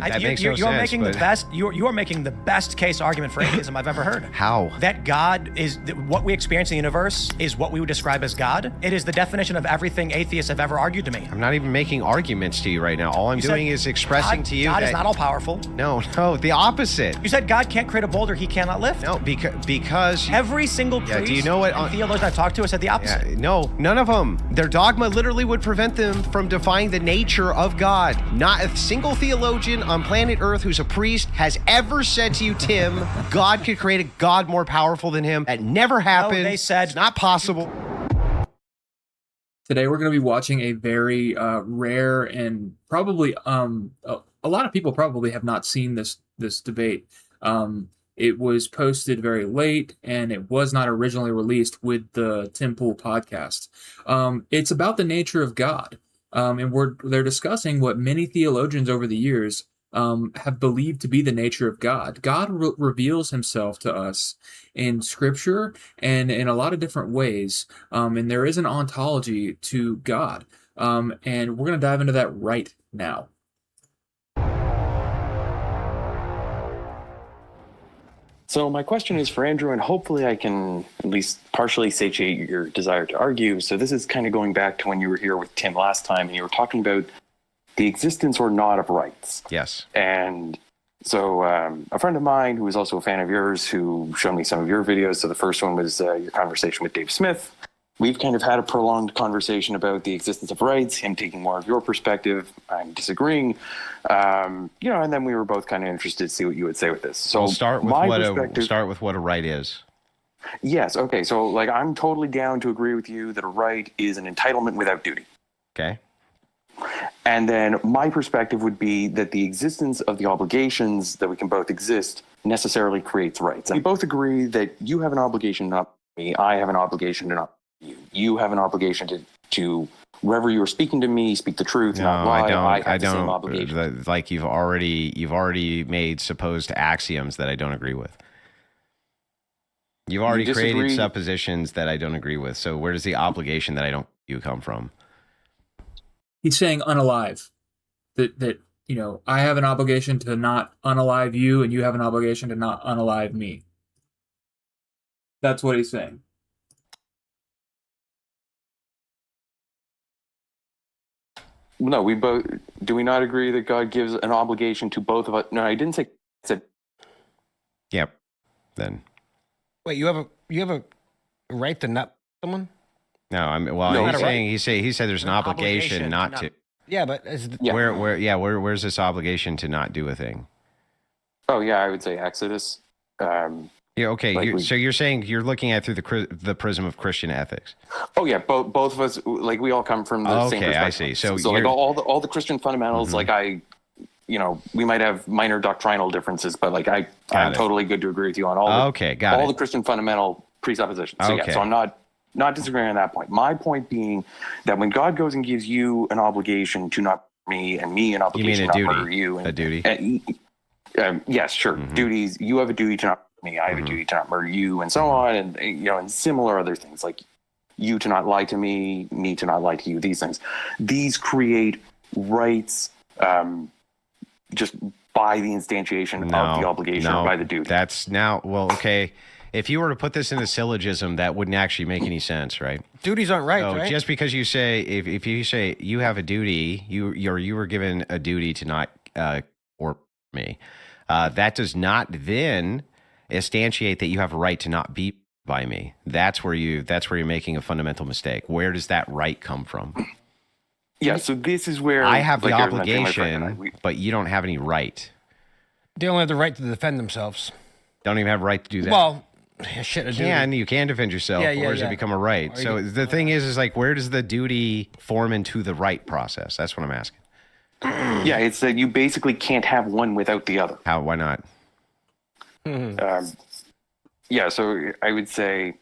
That makes no you're sense. Making the best. You're making the best case argument for atheism I've ever heard. How? That God is what we experience in the universe is what we would describe as God. It is the definition of everything atheists have ever argued to me. I'm not even making arguments to you right now. All I'm doing is expressing to you God that is not all powerful. No, the opposite. You said God can't create a boulder he cannot lift. No, because every single priest do you know what and theologian I've talked to has said the opposite. No, none of them. Their dogma literally would prevent them from defying the nature of God. Not a single theologian on planet Earth who's a priest has ever said to you, Tim, God could create a God more powerful than him. That never happened. No, they said it's not possible. Today we're going to be watching a very rare and probably a lot of people probably have not seen this debate. It was posted very late and it was not originally released with the Tim Pool podcast. It's about the nature of God. And they're discussing what many theologians over the years have believed to be the nature of God. God reveals himself to us in Scripture and in a lot of different ways. And there is an ontology to God. And we're going to dive into that right now. So my question is for Andrew, and hopefully I can at least partially satiate your desire to argue. So this is kind of going back to when you were here with Tim last time, and you were talking about the existence or not of rights. Yes. And so a friend of mine who is also a fan of yours, who showed me some of your videos. So the first one was your conversation with Dave Smith. We've kind of had a prolonged conversation about the existence of rights, him taking more of your perspective, I'm disagreeing. And then we were both kind of interested to see what you would say with this. So we'll start with what a right is. Yes. Okay. So I'm totally down to agree with you that a right is an entitlement without duty. Okay. And then my perspective would be that the existence of the obligations that we can both exist necessarily creates rights. And we both agree that you have an obligation to not me, I have an obligation to not you. You have an obligation to wherever you are speaking to me, speak the truth, not lie. I have the same obligation. Like you've already made supposed axioms that I don't agree with. You've already created suppositions that I don't agree with. So where does the obligation that I don't you come from? He's saying unalive. That I have an obligation to not unalive you, and you have an obligation to not unalive me. That's what he's saying. No, do we not agree that God gives an obligation to both of us? No, I didn't say. I said. Yep. Then. Wait, you have a right to not someone? No, he's saying he said there's an obligation not to. Yeah, but where's this obligation to not do a thing? Oh yeah, I would say Exodus. Yeah, okay. So you're saying you're looking at through the prism of Christian ethics. Oh yeah, both of us, we all come from the same perspective. I see. So all the Christian fundamentals, mm-hmm. We might have minor doctrinal differences, but I'm totally good to agree with you on all the Christian fundamental presuppositions. So so I'm not disagreeing on that point. My point being that when God goes and gives you an obligation to not me and me an obligation to not murder you, a duty. Yes, sure. Mm-hmm. Duties. You have a duty to not me, I have a duty to not murder you, and so on, and and similar other things like you to not lie to me to not lie to you. These things, these create rights, just by the instantiation of the obligation or by the duty. Okay. If you were to put this in a syllogism, that wouldn't actually make any sense, right? Duties aren't right, right? Just because you say if you say you have a duty, you were given a duty to not or me, that does not then instantiate that you have a right to not be by me. That's where you're making a fundamental mistake. Where does that right come from? Yeah, so this is where I have the obligation, but you don't have any right. They only have the right to defend themselves. Don't even have a right to do that. Well, you can defend yourself, or does it become a right? So the thing is where does the duty form into the right process? That's what I'm asking. Yeah, it's that you basically can't have one without the other. How? Why not? So I would say,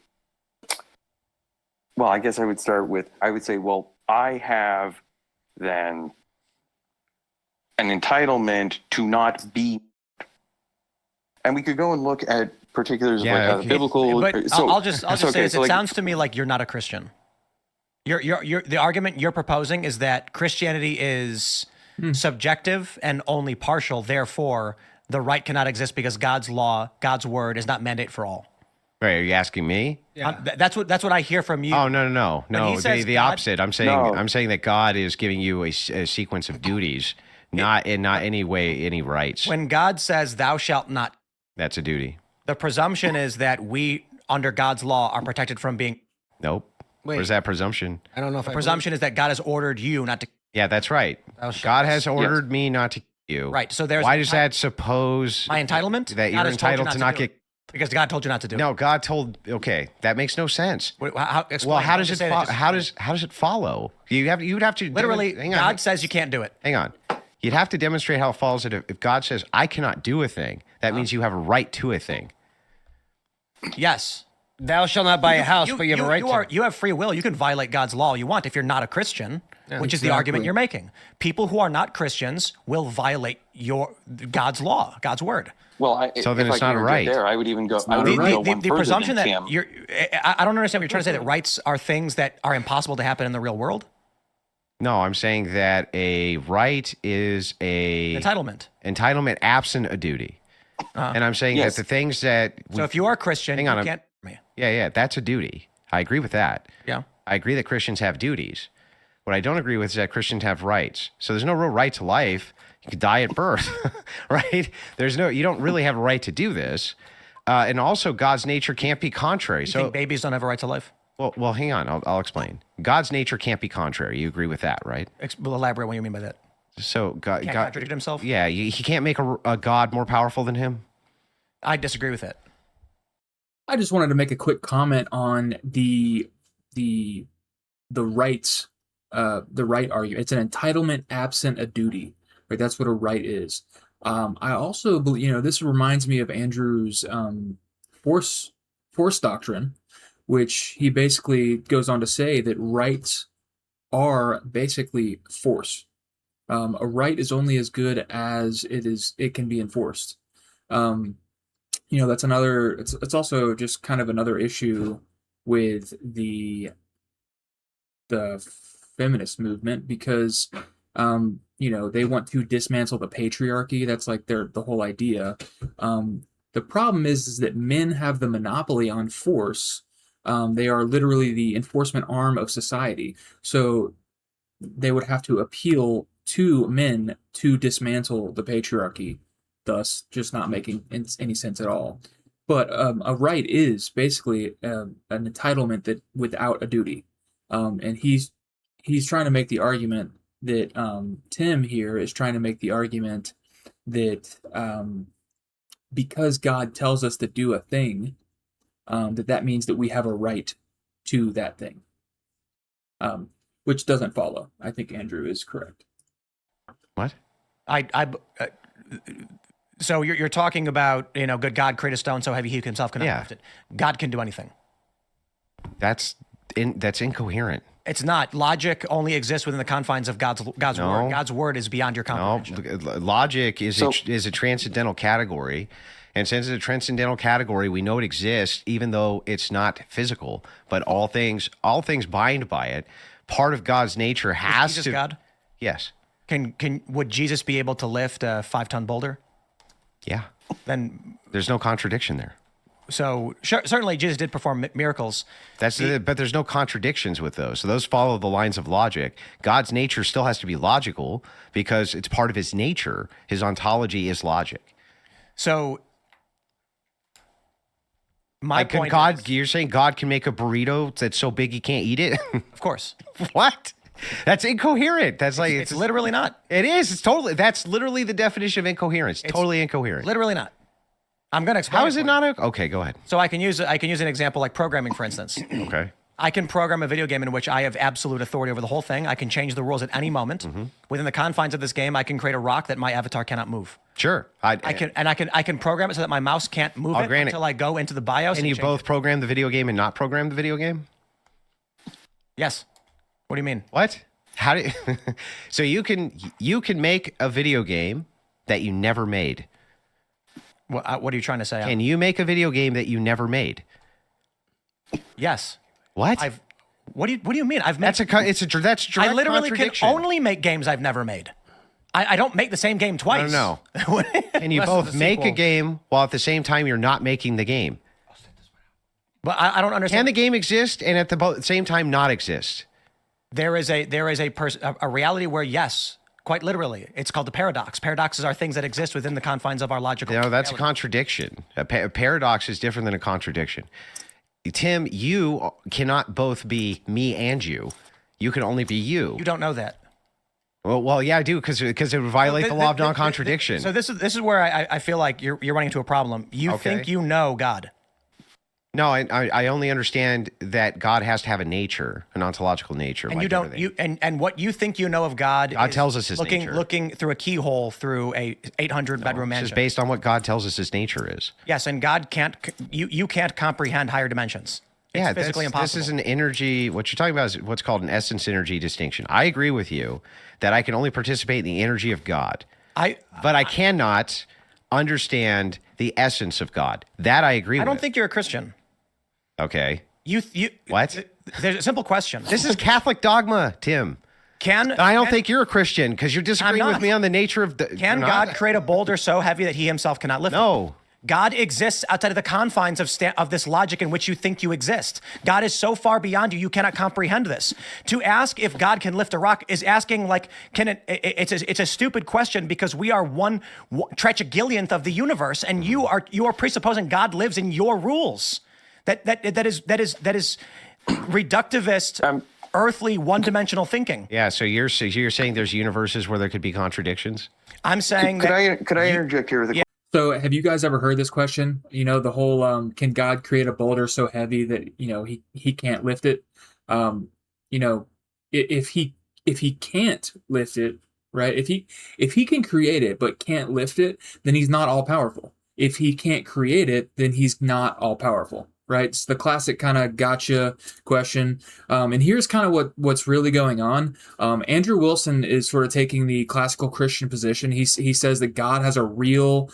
well, I guess I would start with, I have then an entitlement to not be, and we could go and look at particulars of biblical. But I'll just say this. It sounds to me like you're not a Christian. The argument you're proposing is that Christianity is subjective and only partial. Therefore, the right cannot exist because God's law, God's word, is not mandate for all. Right? Are you asking me? Yeah. That's what I hear from you. Oh no! The opposite. I'm saying that God is giving you a sequence of duties, not any way any rights. When God says, "Thou shalt not," that's a duty. The presumption is that we, under God's law, are protected from being. Nope. Wait. Where's that presumption? I don't know if the presumption is that God has ordered you not to. Yeah, that's right. God has ordered me not to kill you. Right. So there's. Why does that suppose my entitlement that you're entitled to not get? Because God told you not to do it. No, God told. Okay, that makes no sense. How does it? How does it follow? You'd have to literally. God says you can't do it. Hang on. You'd have to demonstrate how it follows. If God says I cannot do a thing, that means you have a right to a thing. Yes. Thou shalt not buy a house, but you have a right to. You have free will. You can violate God's law all you want if you're not a Christian, which is the argument you're making. People who are not Christians will violate God's law, God's word. Well, so then it's not a right. I would even go. The presumption that I don't understand what you're trying to say. That rights are things that are impossible to happen in the real world. No, I'm saying that a right is a entitlement absent a duty. And I'm saying that the things that... So if you are a Christian, you can't... Yeah, that's a duty. I agree with that. Yeah. I agree that Christians have duties. What I don't agree with is that Christians have rights. So there's no real right to life. You could die at birth, right? You don't really have a right to do this. And also, God's nature can't be contrary. You think babies don't have a right to life? Well, hang on. I'll explain. God's nature can't be contrary. You agree with that, right? Elaborate what you mean by that. So God can't contradict himself? Yeah, he can't make a God more powerful than him. I disagree with it. I just wanted to make a quick comment on the rights, the right argument. It's an entitlement absent a duty, right? That's what a right is. I also believe, this reminds me of Andrew's force doctrine, which he basically goes on to say that rights are basically force. A right is only as good as it can be enforced. That's another. It's also just kind of another issue with the feminist movement because they want to dismantle the patriarchy. That's like the whole idea. The problem is that men have the monopoly on force. They are literally the enforcement arm of society. So they would have to appeal to men to dismantle the patriarchy, thus just not making any sense at all. But a right is basically an entitlement that without a duty. And he's trying to make the argument that Tim here is trying to make the argument that because God tells us to do a thing, that means that we have a right to that thing, which doesn't follow. I think Andrew is correct. What? So you're talking about, good God create a stone so heavy he himself cannot lift it. God can do anything. That's incoherent. It's not. Logic only exists within the confines of God's word. God's word is beyond your comprehension. No, logic is a transcendental category. And since it's a transcendental category, we know it exists, even though it's not physical. But all things bind by it. Part of God's nature has to. God? Yes. Would Jesus be able to lift a 5-ton boulder? Yeah. Then there's no contradiction there. So certainly Jesus did perform miracles. But there's no contradictions with those. So those follow the lines of logic. God's nature still has to be logical because it's part of his nature. His ontology is logic. So my point is, you're saying God can make a burrito that's so big he can't eat it? Of course. What? That's incoherent. That's like it's literally not. It is. It's totally. That's literally the definition of incoherence. It's totally incoherent. Literally not. I'm going to explain. How is it not? Okay, go ahead. So I can use an example like programming, for instance. Okay. I can program a video game in which I have absolute authority over the whole thing. I can change the rules at any moment. Mm-hmm. Within the confines of this game, I can create a rock that my avatar cannot move. Sure. I can program it so that my mouse can't move it until I go into the BIOS. And you both program the video game and not program the video game? Yes. What do you mean? What? How do you, so you can make a video game that you never made. What are you trying to say? Can you make a video game that you never made? Yes. What? What do you mean? I've made. That's direct I literally can contradiction. only make games I've never made. I don't make the same game twice. No. And you both make a game while at the same time you're not making the game. But I don't understand. Can the game exist and at the same time not exist? There is a reality where, yes, quite literally, it's called the paradox. Paradoxes are things that exist within the confines of our logical reality. That's a contradiction. A paradox is different than a contradiction. Tim, you cannot both be me and you. You can only be you. You don't know that. Well, yeah, I do, because it would violate the law of non-contradiction. So this is where I feel like you're running into a problem. You think you know God. No, I only understand that God has to have a nature, an ontological nature. And you don't. And what you think you know of God. God tells us his nature. Looking through a keyhole through a 800 bedroom mansion. It's based on what God tells us his nature is. Yes, and God can't. You can't comprehend higher dimensions. It's physically impossible. This is an energy. What you're talking about is what's called an essence energy distinction. I agree with you that I can only participate in the energy of God. But I cannot understand the essence of God. That I agree with. I don't think you're a Christian. Okay. You what? There's a simple question. This is Catholic dogma, Tim. I don't think you're a Christian because you're disagreeing with me on the nature of the. Can God create a boulder so heavy that he himself cannot lift it? No. God exists outside of the confines of this logic in which you think you exist. God is so far beyond you, you cannot comprehend this. To ask if God can lift a rock is asking like, it's a stupid question because we are one trechagillionth of the universe, and you are presupposing God lives in your rules. That is reductivist, earthly, one-dimensional thinking. Yeah. So you're saying there's universes where there could be contradictions? I'm saying could I interject here with a question? So have you guys ever heard this question? You know, the whole can God create a boulder so heavy that, you know, he can't lift it? You know, if he can't lift it, right? If he can create it but can't lift it, then he's not all powerful. If he can't create it, then he's not all powerful. Right, it's the classic kind of gotcha question, and here's kind of what's really going on. Andrew Wilson is sort of taking the classical Christian position. He says that God has a real,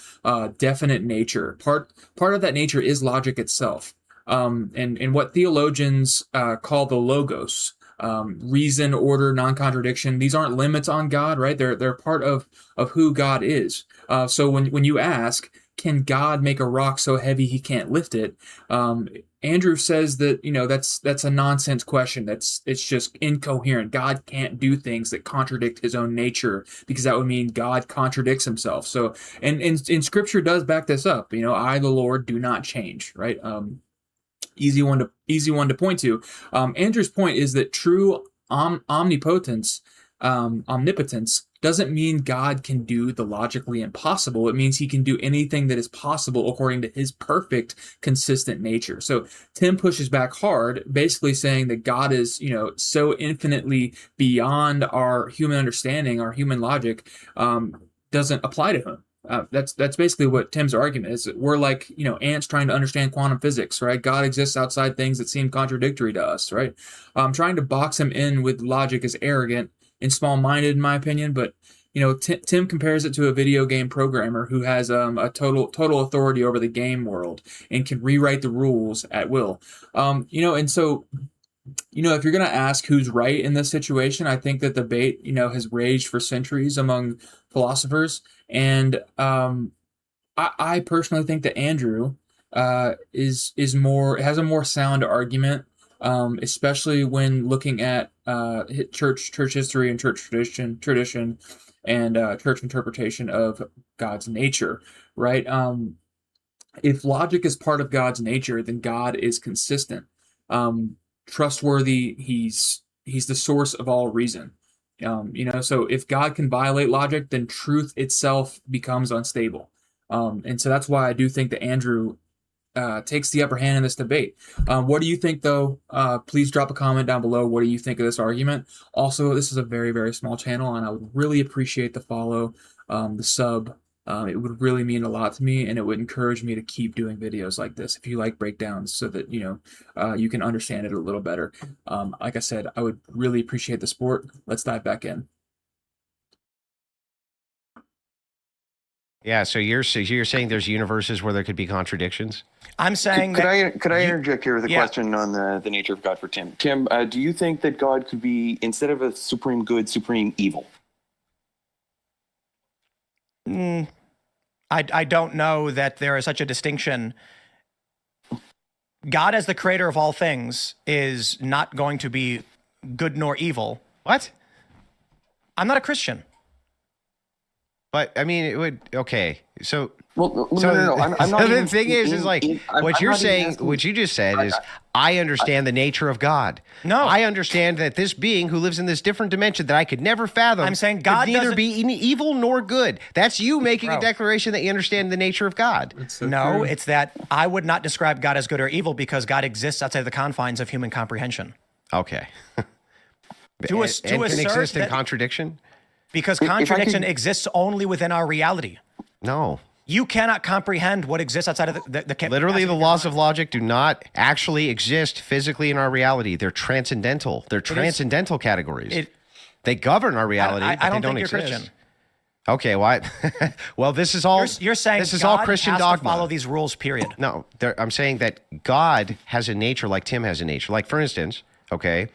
definite nature. Part of that nature is logic itself, and what theologians call the logos, reason, order, non-contradiction. These aren't limits on God, right? They're part of who God is. So when you ask, can God make a rock so heavy he can't lift it? Andrew says that, you know, that's a nonsense question. It's just incoherent. God can't do things that contradict his own nature because that would mean God contradicts himself. So, and Scripture does back this up. You know, I, the Lord, do not change. Right? Easy one to point to. Andrew's point is that true omnipotence doesn't mean God can do the logically impossible. It means he can do anything that is possible according to his perfect, consistent nature. So Tim pushes back hard, basically saying that God is, you know, so infinitely beyond our human understanding, our human logic, doesn't apply to him. That's basically what Tim's argument is. We're like, you know, ants trying to understand quantum physics, right? God exists outside things that seem contradictory to us, right? Trying to box him in with logic is arrogant and small-minded, in my opinion. But you know, Tim compares it to a video game programmer who has a total authority over the game world and can rewrite the rules at will. You know, and so, you know, if you're going to ask who's right in this situation, I think that debate, you know, has raged for centuries among philosophers, and I personally think that Andrew has a more sound argument. Especially when looking at church history and church tradition and church interpretation of God's nature, right? If logic is part of God's nature, then God is consistent, trustworthy. He's the source of all reason. You know, so if God can violate logic, then truth itself becomes unstable. And so that's why I do think that Andrew takes the upper hand in this debate. What do you think, though? Please drop a comment down below. What do you think of this argument? Also, this is a very, very small channel, and I would really appreciate the follow, the sub. It would really mean a lot to me, and it would encourage me to keep doing videos like this if you like breakdowns so that, you know, you can understand it a little better. Like I said, I would really appreciate the support. Let's dive back in. Yeah, so you're saying there's universes where there could be contradictions? I'm saying could I interject here with a question on the nature of God for Tim? Tim, do you think that God could be, instead of a supreme good, supreme evil? I don't know that there is such a distinction. God, as the creator of all things, is not going to be good nor evil. What? I'm not a Christian. But I mean, it would. Okay, so no. I'm not. The thing is like what you're saying. What you just said is, I understand the nature of God. No, I understand that this being who lives in this different dimension that I could never fathom. I'm saying God could neither be evil nor good. That's you making a declaration that you understand the nature of God. No, it's that I would not describe God as good or evil because God exists outside the confines of human comprehension. Okay. To can exist in contradiction. Because contradiction exists only within our reality. No. You cannot comprehend what exists outside of the literally, the laws of logic do not actually exist physically in our reality. They're transcendental. They're transcendental categories. They govern our reality, but they don't exist. You're Christian. Okay, what? Well, this is all. You're saying this is God all Christian has dogma. To follow these rules. Period. No, I'm saying that God has a nature like Tim has a nature. Like, for instance, okay.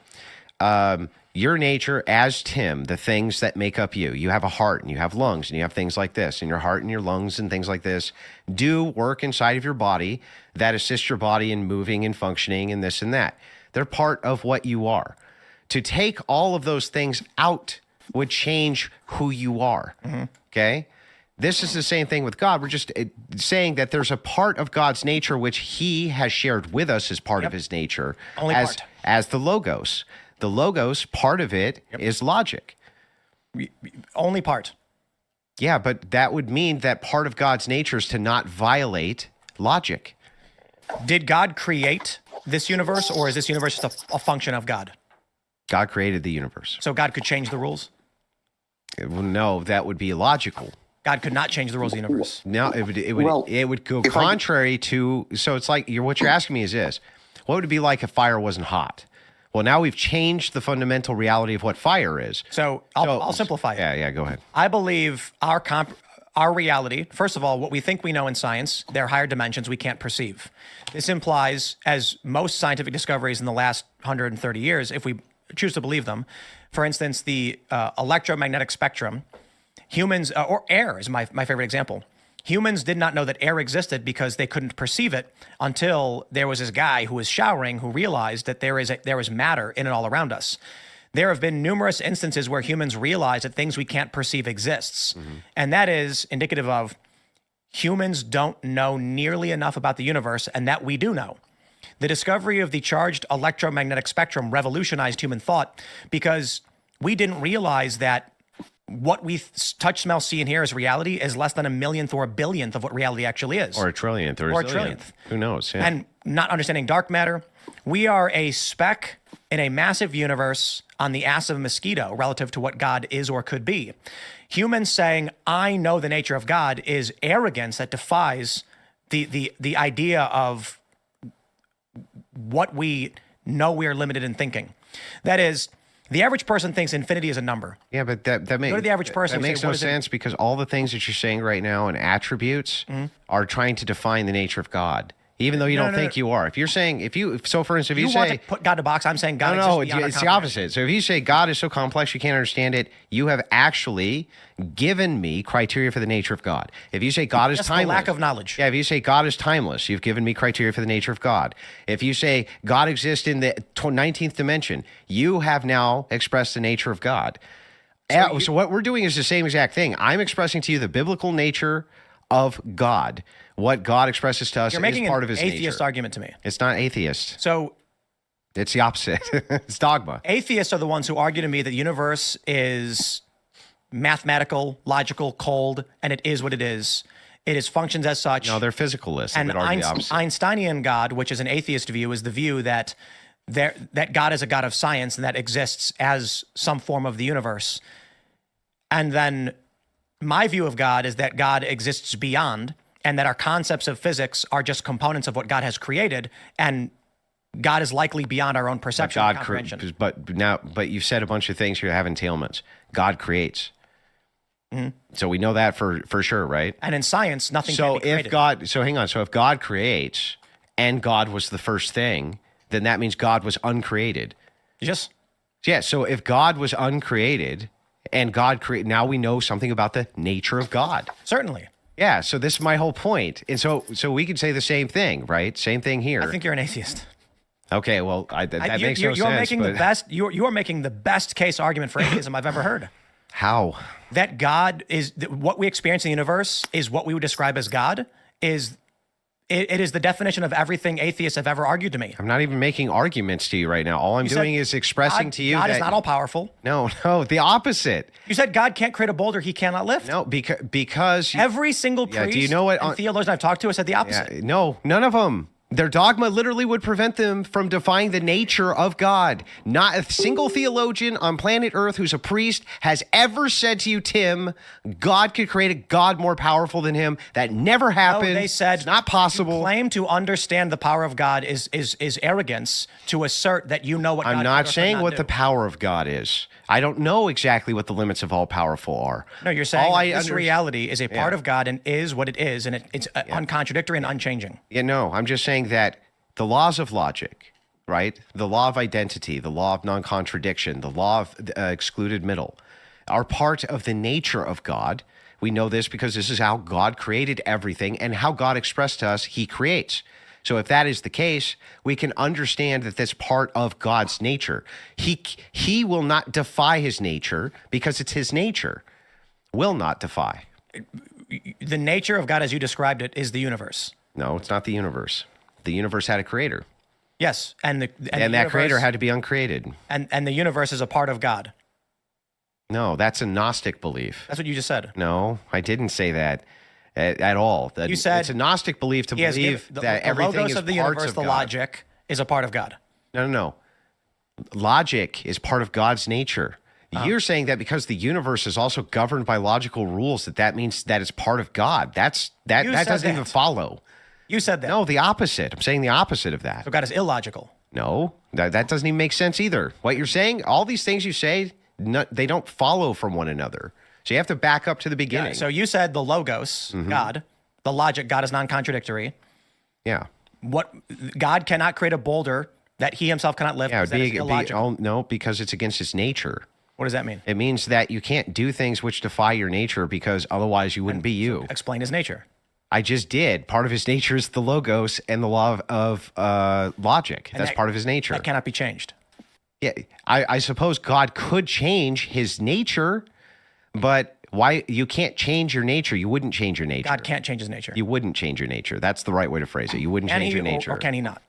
Your nature as Tim, the things that make up you. You have a heart and you have lungs and you have things like this, and your heart and your lungs and things like this do work inside of your body that assist your body in moving and functioning and this and that. They're part of what you are. To take all of those things out would change who you are. Mm-hmm. Okay? This is the same thing with God. We're just saying that there's a part of God's nature which he has shared with us as part of his nature. Only part. As the Logos. The Logos, part of it is logic. Only part. Yeah, but that would mean that part of God's nature is to not violate logic. Did God create this universe, or is this universe just a function of God? God created the universe. So God could change the rules? No, that would be illogical. God could not change the rules of the universe. No, it would go contrary to. So it's like what you're asking me is this: what would it be like if fire wasn't hot? Well, now we've changed the fundamental reality of what fire is. So I'll simplify it. Yeah, go ahead. I believe our reality, first of all, what we think we know in science, there are higher dimensions we can't perceive. This implies, as most scientific discoveries in the last 130 years, if we choose to believe them, for instance, the electromagnetic spectrum, humans, or air is my favorite example. Humans did not know that air existed because they couldn't perceive it until there was this guy who was showering who realized that there is matter in and all around us. There have been numerous instances where humans realize that things we can't perceive exists. Mm-hmm. And that is indicative of humans don't know nearly enough about the universe, and that we do know. The discovery of the charged electromagnetic spectrum revolutionized human thought because we didn't realize that what we touch, smell, see, and hear as reality is less than a millionth or a billionth of what reality actually is. Or a trillionth. Or a trillionth. Who knows? Yeah. And not understanding dark matter, we are a speck in a massive universe on the ass of a mosquito relative to what God is or could be. Humans saying, I know the nature of God is arrogance that defies the idea of what we know we are limited in thinking. That is, the average person thinks infinity is a number. Yeah, but that makes go to the average person. That makes no sense because all the things that you're saying right now and attributes are trying to define the nature of God, even though you don't think you are. If you're saying, so for instance, if you say want to put God in a box, I'm saying God no, it's the opposite. So if you say God is so complex you can't understand it, you have actually given me criteria for the nature of God. If you say God is timeless, the lack of knowledge. Yeah, if you say God is timeless, you've given me criteria for the nature of God. If you say God exists in the 19th dimension, you have now expressed the nature of God. So what we're doing is the same exact thing. I'm expressing to you the biblical nature of God. What God expresses to us is part of his nature. You're making an atheist argument to me. It's not atheist. So it's the opposite. It's dogma. Atheists are the ones who argue to me that the universe is mathematical, logical, cold, and it is what it is. It is functions as such. No, they're physicalists. And Einsteinian God, which is an atheist view, is the view that God is a God of science and that exists as some form of the universe. And then my view of God is that God exists beyond, and that our concepts of physics are just components of what God has created, and God is likely beyond our own perception and comprehension. But you've said a bunch of things here that have entailments. God creates. Mm-hmm. So we know that for sure, right? And in science, nothing can be created. So if God creates and God was the first thing, then that means God was uncreated. Yes. Yeah, so if God was uncreated and God create. Now we know something about the nature of God. Certainly. Yeah. So this is my whole point. And so we could say the same thing, right? Same thing here. I think you're an atheist. Okay. Well, that makes no sense. You are making the best case argument for atheism I've ever heard. How? That God is what we experience in the universe is what we would describe as God. It is the definition of everything atheists have ever argued to me. I'm not even making arguments to you right now. All I'm doing is expressing to you God that is not all powerful. No, the opposite. You said God can't create a boulder he cannot lift. No, because every single priest do you know what, and theologian I've talked to has said the opposite. Yeah, no, none of them. Their dogma literally would prevent them from defying the nature of God. Not a single theologian on planet Earth who's a priest has ever said to you, Tim, God could create a God more powerful than him. That never happened. No, they said it's not possible. You claim to understand the power of God is arrogance to assert that you know what God I'm not saying what do. the power of God is. I don't know exactly what the limits of all powerful are. No, you're saying this reality is a part of God and is what it is, and it's uncontradictory and unchanging. Yeah, no, I'm just saying that the laws of logic, right? The law of identity, the law of non-contradiction, the law of excluded middle are part of the nature of God. We know this because this is how God created everything and how God expressed to us he creates. So if that is the case, we can understand that that's part of God's nature. He will not defy his nature because it's his nature. Will not defy. The nature of God as you described it is the universe. No, it's not the universe. The universe had a creator. Yes, and that creator had to be uncreated. And the universe is a part of God. No, that's a Gnostic belief. That's what you just said. No, I didn't say that. At all. You said it's a Gnostic belief to believe that everything is of the parts universe, of the God. logic is a part of God. No. Logic is part of God's nature. You're saying that because the universe is also governed by logical rules, that means that it's part of God. That doesn't even follow. You said that. No, the opposite. I'm saying the opposite of that. So God is illogical. No, that doesn't even make sense either. What you're saying, all these things you say, they don't follow from one another. So you have to back up to the beginning. Yeah, so you said the logos, God, the logic, God is non-contradictory. Yeah. What God cannot create a boulder that he himself cannot lift. Yeah, that is illogical. No, because it's against his nature. What does that mean? It means that you can't do things which defy your nature because otherwise you wouldn't be you. So explain his nature. I just did. Part of his nature is the logos and the law of logic. That's part of his nature. That cannot be changed. Yeah, I suppose God could change his nature. But why you can't change your nature? You wouldn't change your nature. God can't change his nature. You wouldn't change your nature. That's the right way to phrase it. You wouldn't change your nature. Or can he not?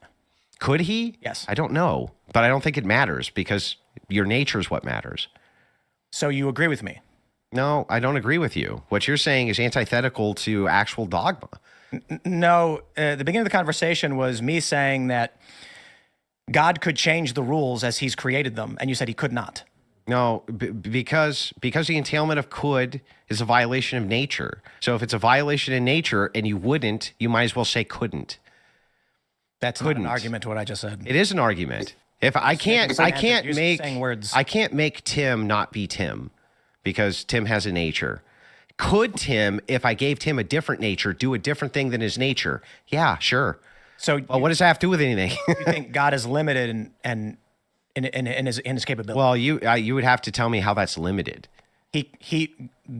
Could he? Yes. I don't know, but I don't think it matters because your nature is what matters. So you agree with me? No, I don't agree with you. What you're saying is antithetical to actual dogma. No, the beginning of the conversation was me saying that God could change the rules as he's created them, and you said he could not. No, because the entailment of could is a violation of nature. So if it's a violation of nature and you wouldn't, you might as well say couldn't. That's not an argument to what I just said. It is an argument. If I can't make Tim not be Tim because Tim has a nature. Could Tim, if I gave Tim a different nature, do a different thing than his nature? Yeah, sure. So what does that have to do with anything? You think God is limited and in his capability? Well, you would have to tell me how that's limited.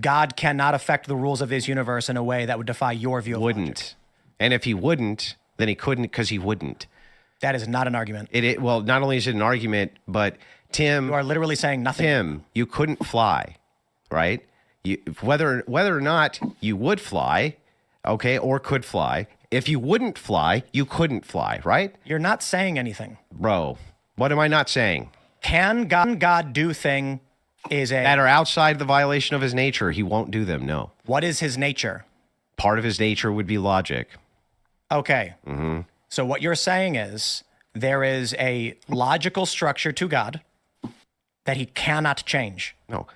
God cannot affect the rules of his universe in a way that would defy your view of logic. And if he wouldn't, then he couldn't because he wouldn't. That is not an argument. Well, not only is it an argument, but Tim, you are literally saying nothing. Tim, you couldn't fly, right? Whether or not you would fly, okay, or could fly. If you wouldn't fly, you couldn't fly, right? You're not saying anything, bro. What am I not saying? Can God do thing that are outside the violation of his nature? He won't do them. No. What is his nature? Part of his nature would be logic. Okay. Mm-hmm. So what you're saying is there is a logical structure to God that he cannot change. No,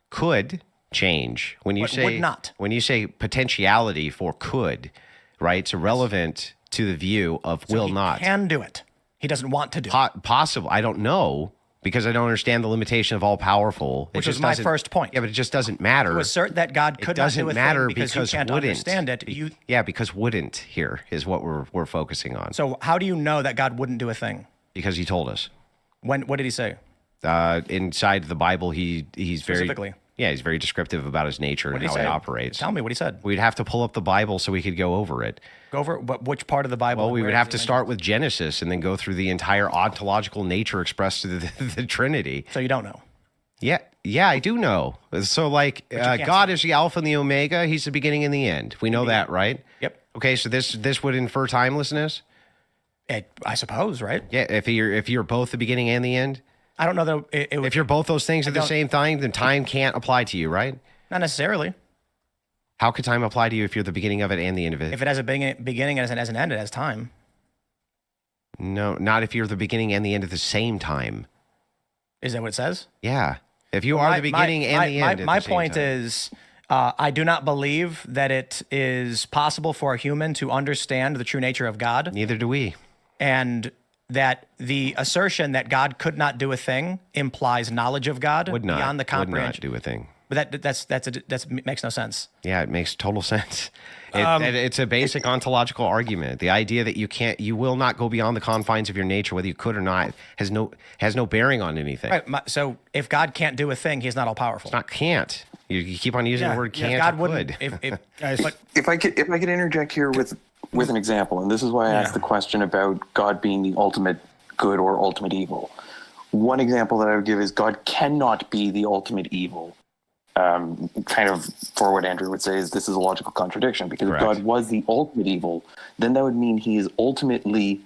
could change. When you say would not. When you say potentiality for could, right? It's irrelevant to the view of will not. He can do it. He doesn't want to do it. Possible. I don't know because I don't understand the limitation of all powerful. Which is my first point. Yeah, but it just doesn't matter. To assert that God could not do a thing because you can't understand it. Yeah, because wouldn't here is what we're focusing on. So how do you know that God wouldn't do a thing? Because he told us. What did he say? Inside the Bible, he's specifically. Yeah, he's very descriptive about his nature and how he operates. Tell me what he said. We'd have to pull up the Bible so we could go over it. Go over which part of the Bible? Well, we would have to start with Genesis and then go through the entire ontological nature expressed through the Trinity. So you don't know? Yeah, I do know. So, like, God is the Alpha and the Omega. He's the beginning and the end. We know that, right? Yep. Okay, so this would infer timelessness? I suppose, right? Yeah, if you're both the beginning and the end? I don't know that if you're both those things at the same time, then time can't apply to you, right? Not necessarily. How could time apply to you if you're the beginning of it and the end of it? If it has a beginning and has an end, it has time. No, not if you're the beginning and the end at the same time. Is that what it says? Yeah. If you are the beginning and the end. My point is, I do not believe that it is possible for a human to understand the true nature of God. Neither do we. And that the assertion that God could not do a thing implies knowledge of God beyond the comprehension. Would not do a thing. But that makes no sense. Yeah, it makes total sense. It's a basic ontological argument. The idea that you will not go beyond the confines of your nature, whether you could or not, has no bearing on anything. Right. So if God can't do a thing, He's not all powerful. It's not can't. You keep on using the word can't. God would. If I could interject here with an example, and this is why I asked the question about God being the ultimate good or ultimate evil. One example that I would give is God cannot be the ultimate evil. Kind of for what Andrew would say is this is a logical contradiction, because if God was the ultimate evil, then that would mean he is ultimately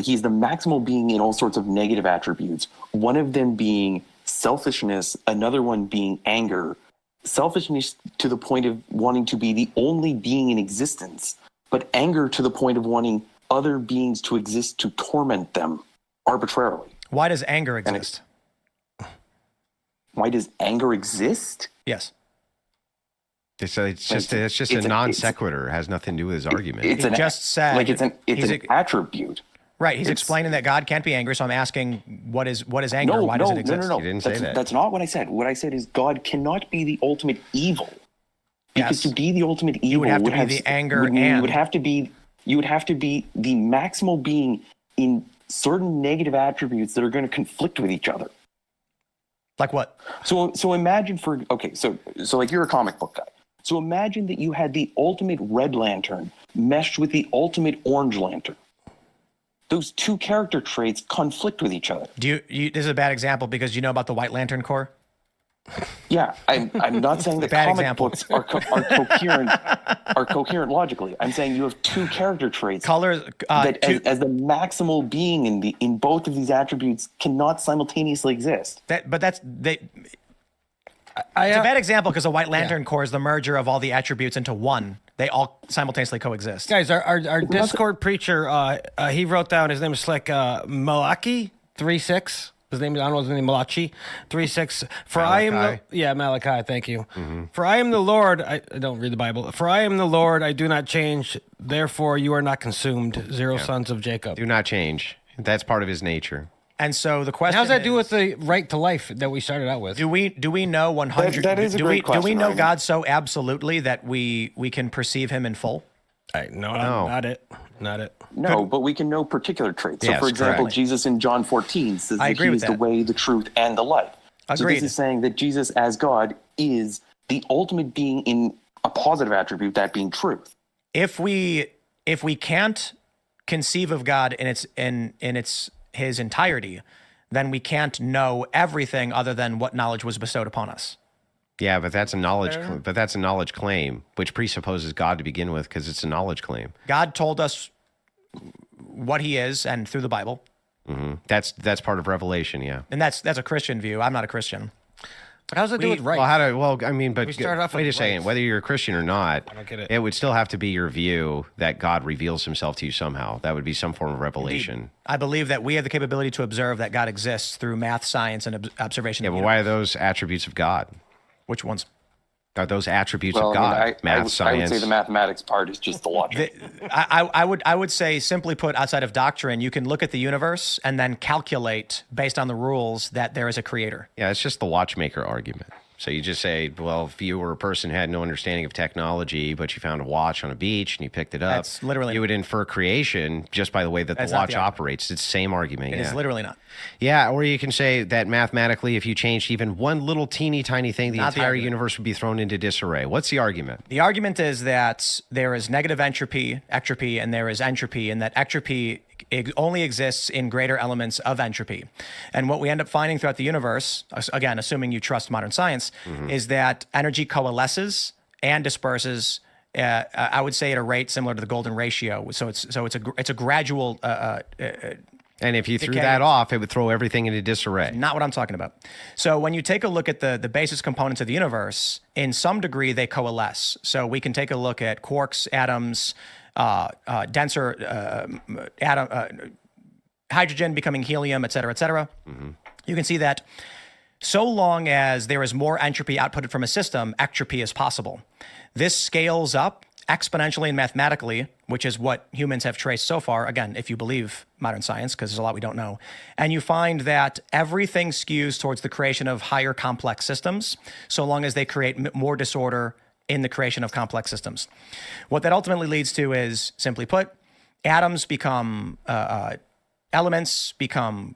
he's the maximal being in all sorts of negative attributes, one of them being selfishness, another one being anger. Selfishness to the point of wanting to be the only being in existence, but anger to the point of wanting other beings to exist to torment them arbitrarily. Why does anger exist? Why does anger exist? Yes. It's just a non sequitur. It has nothing to do with his argument. It's an attribute. Right. He's explaining that God can't be angry. So I'm asking, what is anger? Why does it exist? No. He didn't say that. That's not what I said. What I said is God cannot be the ultimate evil. Because to be the ultimate evil, you would have to be the anger, you would have to be the maximal being in certain negative attributes that are going to conflict with each other. Like what? So imagine so like you're a comic book guy. So imagine that you had the ultimate Red Lantern meshed with the ultimate Orange Lantern. Those two character traits conflict with each other. This is a bad example because you know about the White Lantern Corps? Yeah, I'm not saying that comic books are coherent logically. I'm saying you have two character traits as the maximal being in both of these attributes cannot simultaneously exist. It's a bad example because the White Lantern Corps is the merger of all the attributes into one. They all simultaneously coexist. Guys, our Discord preacher, he wrote down, his name is like Malachi 3:6. His name is, I don't know his name, Malachi 3:6. For Malachi. Malachi, thank you. Mm-hmm. For I am the Lord, I don't read the Bible. For I am the Lord, I do not change. Therefore, you are not consumed, sons of Jacob. Do not change. That's part of his nature. And so the question how's that do with the right to life that we started out with? Do we know 100? That is a great question. Do we know God so absolutely that we can perceive Him in full? No, not it. No, but we can know particular traits. So, for example, Jesus in John 14 says that He is the way, the truth, and the life. Agreed. So this is saying that Jesus, as God, is the ultimate being in a positive attribute, that being truth. If we can't conceive of God in His entirety, then we can't know everything other than what knowledge was bestowed upon us. Yeah, but that's a knowledge claim, which presupposes God to begin with, because it's a knowledge claim. God told us what He is, and through the Bible. Mm-hmm. That's part of Revelation, yeah. And that's a Christian view. I'm not a Christian. But how's it do with right? But wait a second. Whether you're a Christian or not, I don't get it. It would still have to be your view that God reveals Himself to you somehow. That would be some form of revelation. Indeed. I believe that we have the capability to observe that God exists through math, science, and observation. Yeah, but why are those attributes of God? Which ones? Are those attributes of God? Math, science. I would say the mathematics part is just the logic. I would say, simply put, outside of doctrine, you can look at the universe and then calculate based on the rules that there is a creator. Yeah, it's just the watchmaker argument. So you just say, well, if you were a person who had no understanding of technology, but you found a watch on a beach and you picked it up, That's literally you would infer creation just by the way that the watch operates. It's the same argument. It is literally not. Yeah, or you can say that mathematically, if you changed even one little teeny tiny thing, the entire universe would be thrown into disarray. What's the argument? The argument is that there is negative entropy, and there is entropy, and that entropy only exists in greater elements of entropy. And what we end up finding throughout the universe, again, assuming you trust modern science, is that energy coalesces and disperses. I would say at a rate similar to the golden ratio. So it's a gradual. And if you threw that off, it would throw everything into disarray. Not what I'm talking about. So when you take a look at the basis components of the universe, in some degree they coalesce. So we can take a look at quarks, atoms, denser hydrogen becoming helium, et cetera, et cetera. You can see that so long as there is more entropy outputted from a system, entropy is possible. This scales up exponentially and mathematically, which is what humans have traced so far, again, if you believe modern science, because there's a lot we don't know. And you find that everything skews towards the creation of higher complex systems, so long as they create more disorder in the creation of complex systems. What that ultimately leads to is, simply put, atoms become elements, become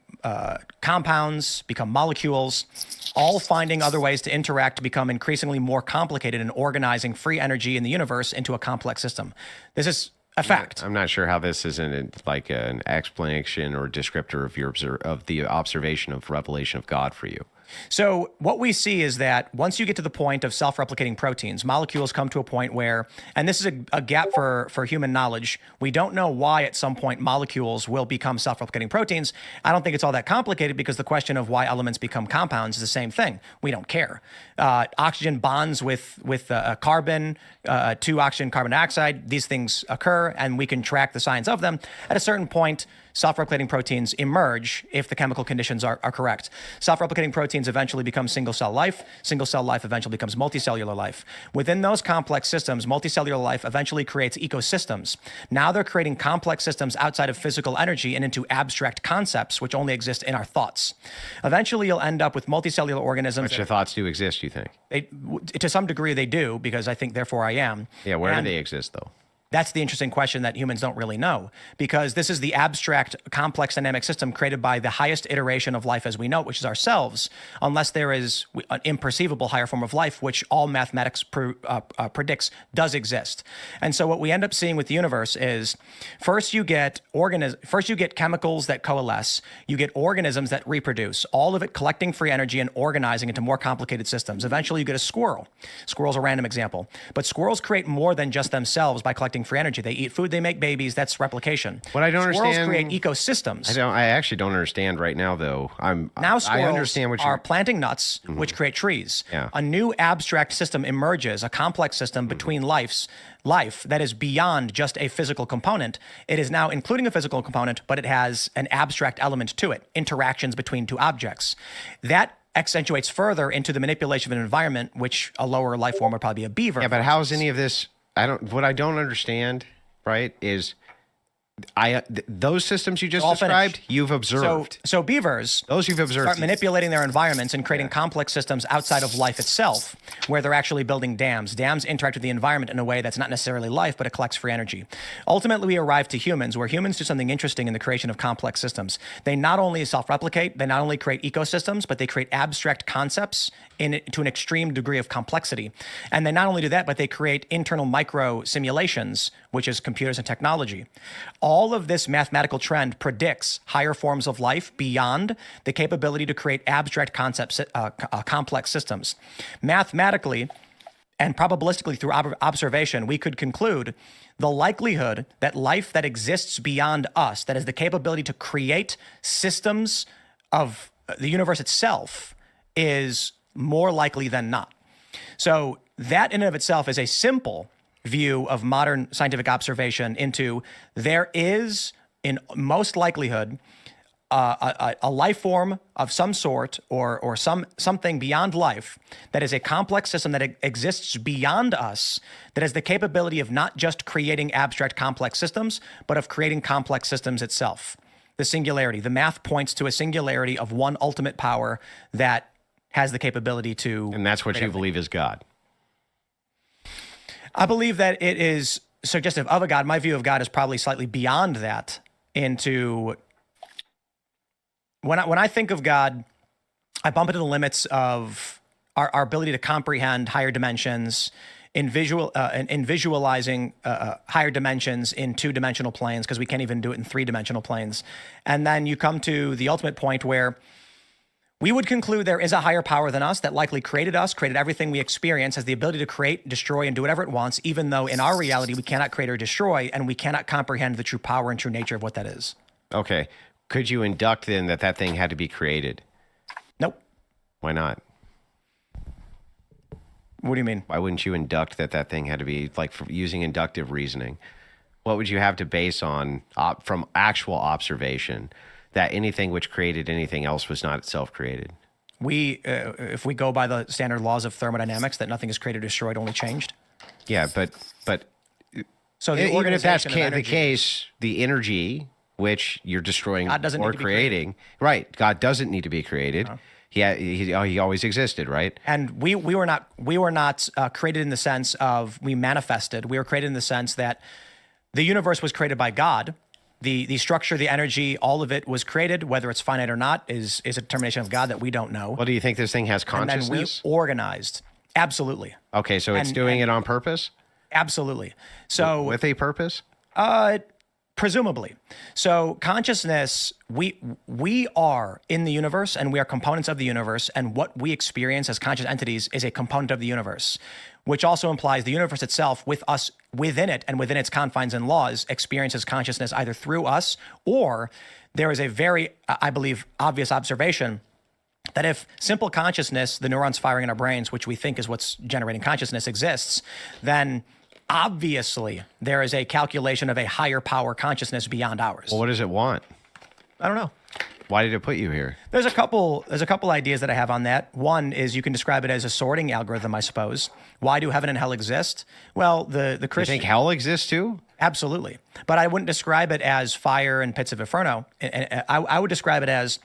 compounds, become molecules, all finding other ways to interact to become increasingly more complicated and organizing free energy in the universe into a complex system. This is a fact. I'm not sure how this isn't like an explanation or descriptor of the observation of revelation of God for you. So what we see is that once you get to the point of self-replicating proteins, molecules come to a point where, and this is a gap for human knowledge, we don't know why at some point molecules will become self-replicating proteins. I don't think it's all that complicated because the question of why elements become compounds is the same thing. We don't care. Oxygen bonds with carbon, to oxygen, carbon dioxide. These things occur and we can track the science of them. At a certain point, self-replicating proteins emerge if the chemical conditions are correct. Self-replicating proteins eventually become single-cell life. Single-cell life eventually becomes multicellular life. Within those complex systems, multicellular life eventually creates ecosystems. Now they're creating complex systems outside of physical energy and into abstract concepts, which only exist in our thoughts. Eventually, you'll end up with multicellular organisms. But your thoughts do exist, you think? To some degree, they do, because I think, therefore, I am. Yeah, where do they exist, though? That's the interesting question that humans don't really know, because this is the abstract, complex dynamic system created by the highest iteration of life as we know it, which is ourselves, unless there is an imperceivable higher form of life, which all mathematics predicts does exist. And so what we end up seeing with the universe is first you get chemicals that coalesce, you get organisms that reproduce, all of it collecting free energy and organizing into more complicated systems. Eventually you get a squirrel. Squirrel's a random example. But squirrels create more than just themselves by collecting free energy. They eat food, they make babies. That's replication. What I don't Squirrels understand, create ecosystems. I actually don't understand right now, though. Squirrels I understand what are planting nuts, which create trees. Yeah. A new abstract system emerges, a complex system between life that is beyond just a physical component. It is now including a physical component, but it has an abstract element to it, interactions between two objects. That accentuates further into the manipulation of an environment, which a lower life form would probably be a beaver. Yeah, but how is any of this? What I don't understand, right, is those systems you just described, you've observed. So beavers, those you've observed, start manipulating their environments and creating complex systems outside of life itself, where they're actually building dams. Dams interact with the environment in a way that's not necessarily life, but it collects free energy. Ultimately, we arrive to humans, where humans do something interesting in the creation of complex systems. They not only self-replicate, they not only create ecosystems, but they create abstract concepts to an extreme degree of complexity. And they not only do that, but they create internal micro simulations, which is computers and technology. All of this mathematical trend predicts higher forms of life beyond the capability to create abstract concepts, complex systems. Mathematically and probabilistically through observation, we could conclude the likelihood that life that exists beyond us, that has the capability to create systems of the universe itself, is more likely than not. So that in and of itself is a simple view of modern scientific observation into there is, in most likelihood, a life form of some sort or something beyond life that is a complex system that exists beyond us, that has the capability of not just creating abstract complex systems, but of creating complex systems itself. The singularity. The math points to a singularity of one ultimate power that has the capability to. And that's what you believe is God. I believe that it is suggestive of a God. My view of God is probably slightly beyond that. Into when I think of God, I bump into the limits of our ability to comprehend higher dimensions, in visualizing higher dimensions in 2-dimensional planes, because we can't even do it in 3-dimensional planes. And then you come to the ultimate point where we would conclude there is a higher power than us that likely created us, created everything we experience, has the ability to create, destroy, and do whatever it wants, even though in our reality we cannot create or destroy, and we cannot comprehend the true power and true nature of what that is. Okay. Could you induct then that thing had to be created? Nope. Why not? What do you mean? Why wouldn't you induct that thing had to be, like, using inductive reasoning? What would you have to base on from actual observation that anything which created anything else was not itself created? If we go by the standard laws of thermodynamics, that nothing is created or destroyed, only changed. Yeah, but so even if that's the case, the energy which you're destroying or creating, right? God doesn't need to be created. He always existed, right? And we were not created in the sense of we manifested. We were created in the sense that the universe was created by God. The structure, the energy, all of it was created. Whether it's finite or not is a determination of God that we don't know. Well, do you think this thing has consciousness? And then we organized. Absolutely. Okay, so it's doing it on purpose? Absolutely. So with a purpose? Presumably. So consciousness, we are in the universe, and we are components of the universe, and what we experience as conscious entities is a component of the universe, which also implies the universe itself, with us within it and within its confines and laws, experiences consciousness either through us, or there is a very, I believe, obvious observation that if simple consciousness, the neurons firing in our brains, which we think is what's generating consciousness, exists, then obviously there is a calculation of a higher power consciousness beyond ours. Well, what does it want? I don't know. Why did it put you here? There's a couple ideas that I have on that. One is you can describe it as a sorting algorithm, I suppose. Why do heaven and hell exist? Well, the Christian... You think hell exists too? Absolutely. But I wouldn't describe it as fire and pits of inferno. I would describe it as,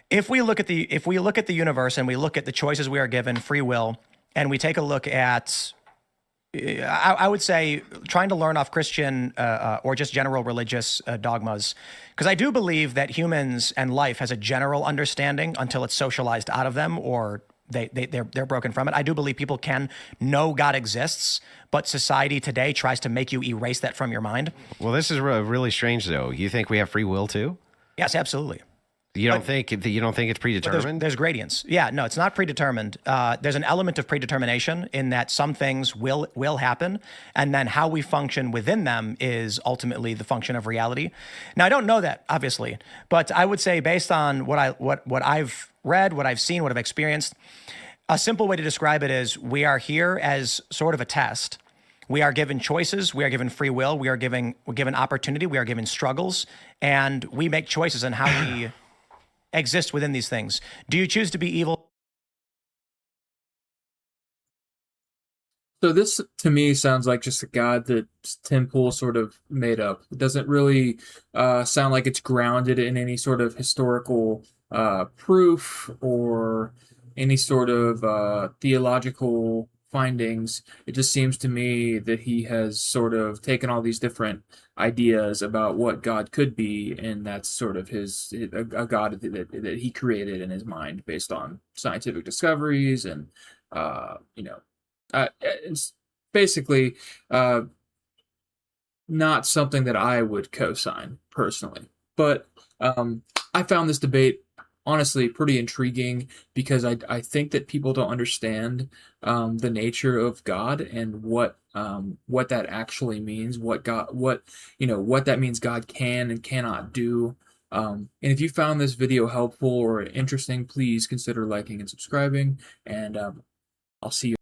if we look at the universe and we look at the choices we are given, free will, and we take a look at, I would say, trying to learn off Christian or just general religious dogmas, because I do believe that humans and life has a general understanding until it's socialized out of them, or they're broken from it. I do believe people can know God exists, but society today tries to make you erase that from your mind. Well, this is really strange, though. You think we have free will too? Yes, absolutely. You don't think it's predetermined? There's gradients. Yeah, no, it's not predetermined. There's an element of predetermination in that some things will happen, and then how we function within them is ultimately the function of reality. Now, I don't know that, obviously, but I would say, based on what I've read, what I've seen, what I've experienced, a simple way to describe it is we are here as sort of a test. We are given choices. We are given free will. We're given opportunity. We are given struggles, and we make choices on how we exist within these things. Do you choose to be evil? So this, to me, sounds like just a God that Tim Pool sort of made up. It doesn't really sound like it's grounded in any sort of historical proof or any sort of theological findings. It just seems to me that he has sort of taken all these different ideas about what God could be, and that's sort of a God that he created in his mind based on scientific discoveries, and it's basically not something that I would co-sign personally. But I found this debate honestly pretty intriguing, because I think that people don't understand the nature of God and what that actually means, what that means God can and cannot do. And if you found this video helpful or interesting, please consider liking and subscribing, and I'll see you